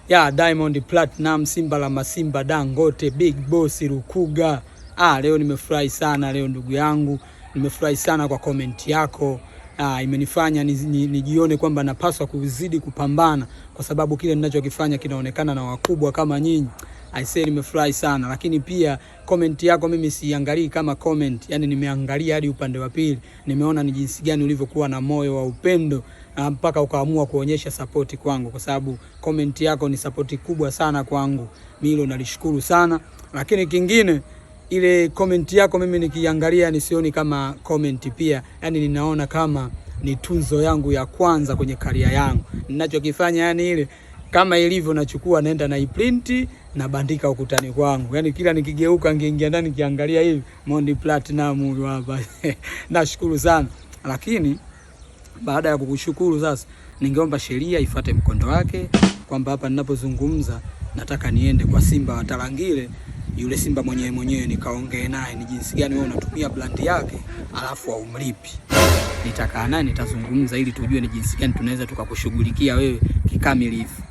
ya Diamond Platinum, Simba la Masimba, Dangote, Big Boss, Lukuga. Leo nimefurahi sana leo ndugu yangu. Nimefurahi sana kwa comment yako. Imenifanya nijione kwamba napaswa kuzidi kupambana kwa sababu kile ninachokifanya kinaonekana na wakubwa kama nyinyi. I say nimefurahi sana, lakini pia comment yako mimi siangalii kama comment, yani nimeangalia hadi upande wa pili. Nimeona ni jinsi gani ulivyokuwa na moyo wa upendo mpaka ukaamua kuonyesha support kwangu, kwa sababu comment yako ni support kubwa sana kwangu. Mimi hilo nalishukuru sana. Lakini kingine, ile comment yako mimi nikiangalia nisioni kama comment pia, yani ninaona kama ni tunzo yangu ya kwanza kwenye career yangu. Ninachokifanya yani ile kama ilivyo nachukua naenda na iprint na bandika ukutani kwangu. Yani kila nikigeuka ngiingia ndani kiangalia hivi Diamond Platinum huyu hapa. Nashukuru sana. Lakini baada ya kukushukuru sasa, ningeomba sheria ifuate mkondo wake, kwamba hapa ninapozungumza nataka niende kwa Simba wa Tarangire, yule Simba mwenyewe nikaongee naye ni jinsi gani wewe unatumia brand yake alafu haumlipi. Nitakaa naye nitazungumza ili tujue ni jinsi gani tunaweza tukakushughulikia wewe kikamilifu.